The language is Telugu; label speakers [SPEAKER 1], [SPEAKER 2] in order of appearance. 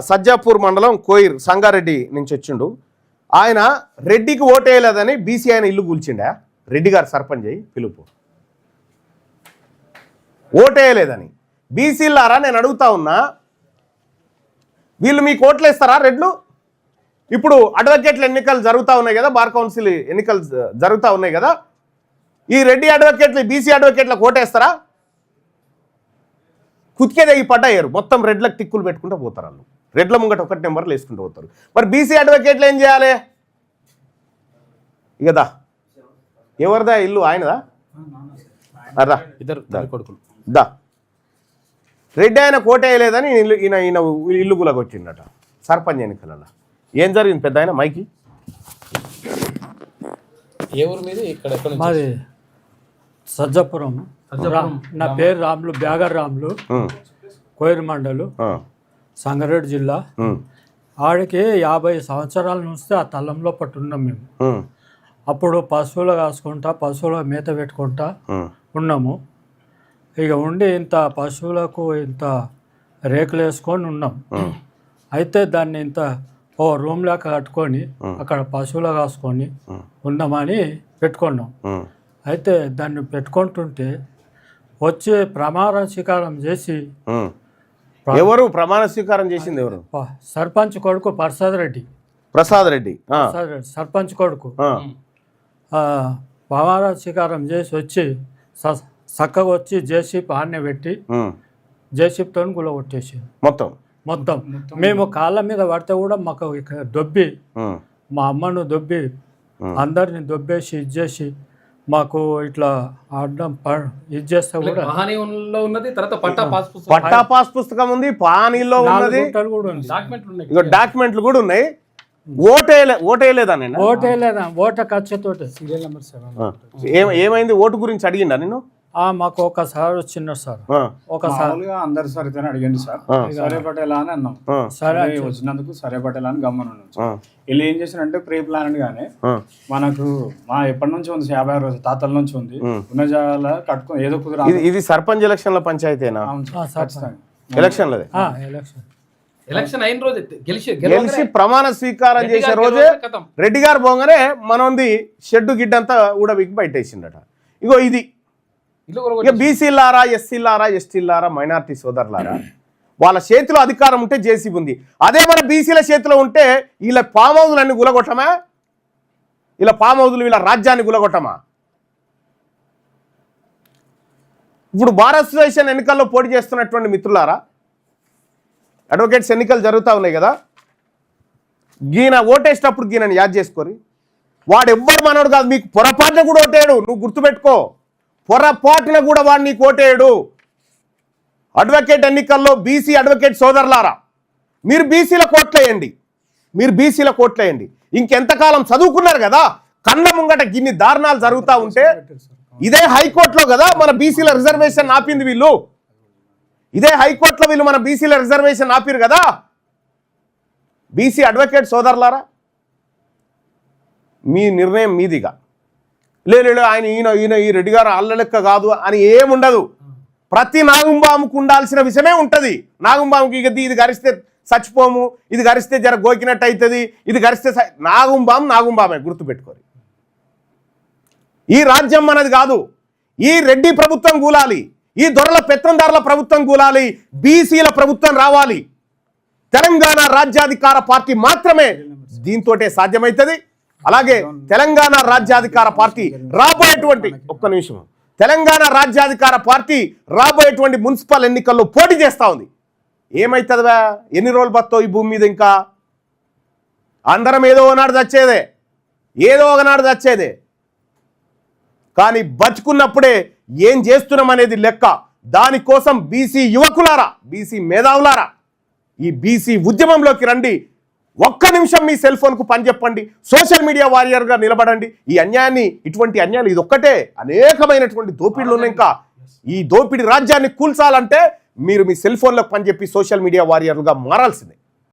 [SPEAKER 1] సజ్జాపూర్ మండలం కోయిర్ సంగారెడ్డి నుంచి వచ్చిండు. ఆయన రెడ్డికి ఓటేయలేదని బీసీ ఆయన ఇల్లు కూల్చిండా. రెడ్డి గారు సర్పంచ్ అయ్యి పిలుపు. ఓటేయలేదని బీసీలారా నేను అడుగుతా ఉన్నా, వీళ్ళు మీకు ఓట్లేస్తారా రెడ్లు? ఇప్పుడు అడ్వకేట్ల ఎన్నికలు జరుగుతూ ఉన్నాయి కదా, బార్ కౌన్సిల్ ఎన్నికలు జరుగుతూ ఉన్నాయి కదా, ఈ రెడ్డి అడ్వకేట్లు బీసీ అడ్వకేట్లకు ఓటేస్తారా? కుతికేదగి పడ్డారు మొత్తం రెడ్లకు టిక్కులు పెట్టుకుంటూ పోతారు. వాళ్ళు రెడ్ల ముంగట 1 నెంబర్లు వేసుకుంటూ పోతారు. మరి బీసీ అడ్వకేట్లు ఏం చేయాలి? ఇకదా ఎవరిదా ఇల్లు? ఆయనదా? అదా దా రెడ్డి ఆయన కోటేయలేదని ఈయన ఇల్లు గులగొచ్చిండట సర్పంచ్ ఎన్నికలలో. ఏం జరిగింది పెద్ద ఆయన మైకి?
[SPEAKER 2] ఏ ఊరు మీద? ఇక్కడ
[SPEAKER 3] మాది సజ్జపురం. నా పేరు రాములు, బ్యాగర్ రాములు, కోయిర్ మండలు, సంగారెడ్డి జిల్లా. ఆడికి 50 సంవత్సరాల నుంచి ఆ తల్లంలో పట్టున్నాం మేము. అప్పుడు పశువులు కాసుకుంటా, పశువుల మేత పెట్టుకుంటా ఉన్నాము. ఇక ఉండి ఇంత పశువులకు ఇంత రేకులు వేసుకొని ఉన్నాం. అయితే దాన్ని ఇంత ఓ రూమ్ లాగా కట్టుకొని అక్కడ పశువులు కాసుకొని ఉందామని పెట్టుకున్నాం. అయితే దాన్ని పెట్టుకుంటుంటే వచ్చి ప్రమాణ స్వీకారం చేసి,
[SPEAKER 1] ఎవరు ప్రమాణ స్వీకారం చేసింది? ఎవరు?
[SPEAKER 3] సర్పంచ్ కొడుకు ప్రసాద్ రెడ్డి. సర్పంచ్ కొడుకు ప్రమాణ స్వీకారం చేసి వచ్చి చక్కగా వచ్చి జేసీపీ ఆన్నే పెట్టి జేసీపీతో గులగొట్టేసి మొత్తం మేము కాళ్ళ మీద పడితే కూడా మాకు దొబ్బి, మా అమ్మను దొబ్బి, అందరిని దొబ్బేసి ఇది చేసి మాకు ఇట్లా అడ్డం ఇది చేస్తే కూడా
[SPEAKER 1] పట్టా పాస్ పుస్తకం ఉంది, పానీలో ఉన్నది, డాక్యుమెంట్లు కూడా ఉన్నాయి. ఓటేయలేదా?
[SPEAKER 3] ఓట ఖర్చుతోటి సీరియల్ నెంబర్ 7.
[SPEAKER 1] ఏమైంది? ఓటు గురించి అడిగిండా నేను?
[SPEAKER 3] మాకు ఒకసారి వచ్చిండ్రు సార్.
[SPEAKER 4] ఒకసారి అందరు సరే అడిగండి సార్, సరే పటేలా అని అన్నాం. సరే వచ్చినందుకు సరే పటేలా అని గమ్మనున్నాం. వీళ్ళు ఏం చేశారంటే ప్రీ ప్లాన్ గానే మనకు మా ఎప్పటి నుంచి ఉంది, 50 రోజులు తాతల నుంచి ఉంది, ఉన్న జాగాల కట్టుకుని ఏదో కుదర.
[SPEAKER 1] ఇది సర్పంచ్ ఎలక్షన్ల పంచాయతీనా?
[SPEAKER 2] ఎలక్షన్ అయిన రోజు
[SPEAKER 1] గెలిచి ప్రమాణ స్వీకారం చేసే రోజే రెడ్డి గారు పోగానే మనోంది షెడ్డు గిడ్డంతా ఊడబిక్కి బయటేసిండట. ఇగో ఇది ఇక బీసీలారా, ఎస్సీలారా, ఎస్టీలారా, మైనార్టీ సోదరులారా, వాళ్ళ చేతిలో అధికారం ఉంటే జేసీబీ ఉంది. అదే మన బీసీల చేతిలో ఉంటే వీళ్ళ ఫామ్ హౌజులన్నీ గులగొట్టమా? వీళ్ళ ఫామ్ హౌజులు వీళ్ళ రాజ్యాన్ని గులగొట్టమా? ఇప్పుడు బార్ అసోసియేషన్ ఎన్నికల్లో పోటీ చేస్తున్నటువంటి మిత్రులారా, అడ్వకేట్స్ ఎన్నికలు జరుగుతూ ఉన్నాయి కదా, గీన ఓటేసేటప్పుడు గీనని యాద్ చేసుకోరి. వాడు ఎవ్వరు మనోడు కాదు, మీకు పొరపాటున కూడా ఓటేయడు. నువ్వు గుర్తుపెట్టుకో, పొరపాటున కూడా వాడు నీకు ఓటేయడు. అడ్వకేట్ ఎన్నికల్లో బీసీ అడ్వకేట్ సోదరులారా, మీరు బీసీల కోట్లేయండి, ఇంకెంతకాలం చదువుకున్నారు కదా, కన్న ముంగట గిన్ని దారుణాలు జరుగుతూ ఉంటే ఇదే హైకోర్టులో కదా మన బీసీల రిజర్వేషన్ ఆపింది వీళ్ళు. ఇదే హైకోర్టులో వీళ్ళు మన బీసీల రిజర్వేషన్ ఆపిరు కదా. బీసీ అడ్వకేట్ సోదరులారా, మీ నిర్ణయం మీదిగా. లేదు ఆయన ఈయన ఈ రెడ్డి గారు అల్ల లెక్క కాదు అని ఏముండదు. ప్రతి నాగుంబాముకు ఉండాల్సిన విషయమే ఉంటుంది. నాగుంబాముకి ఇది గరిస్తే చచ్చిపోము, ఇది గరిస్తే జర గోకినట్టు అవుతుంది, ఇది గరిస్తే నాగుంబామే గుర్తుపెట్టుకోరు. ఈ రాజ్యం మనది కాదు. ఈ రెడ్డి ప్రభుత్వం కూలాలి, ఈ దొరల పెత్తందారుల ప్రభుత్వం కూలాలి, బీసీల ప్రభుత్వం రావాలి. తెలంగాణ రాజ్యాధికార పార్టీ మాత్రమే దీంతోటే సాధ్యమవుతుంది. అలాగే తెలంగాణ రాజ్యాధికార పార్టీ రాబోయేటువంటి తెలంగాణ రాజ్యాధికార పార్టీ రాబోయేటువంటి మున్సిపల్ ఎన్నికల్లో పోటీ చేస్తూ ఉంది. ఏమవుతుందివా? ఎన్ని రోజులు బతో ఈ భూమి మీద? ఇంకా అందరం ఏదో ఒకనాడు చచ్చేదే, కానీ బతుకున్నప్పుడే ఏం చేస్తున్నాం అనేది లెక్క. దానికోసం బీసీ యువకులారా, బీసీ మేధావులారా, ఈ బీసీ ఉద్యమంలోకి రండి. ఒక్క నిమిషం మీ సెల్ ఫోన్కు పని చెప్పండి, సోషల్ మీడియా వారియర్గా నిలబడండి. ఈ అన్యాయాన్ని, ఇటువంటి అన్యాయాలు ఇది ఒక్కటే, అనేకమైనటువంటి దోపిడీలు ఉన్నాయి. ఇంకా ఈ దోపిడీ రాజ్యాన్ని కూల్చాలంటే మీరు మీ సెల్ ఫోన్లకు పని చెప్పి సోషల్ మీడియా వారియర్లుగా మారాల్సిందే.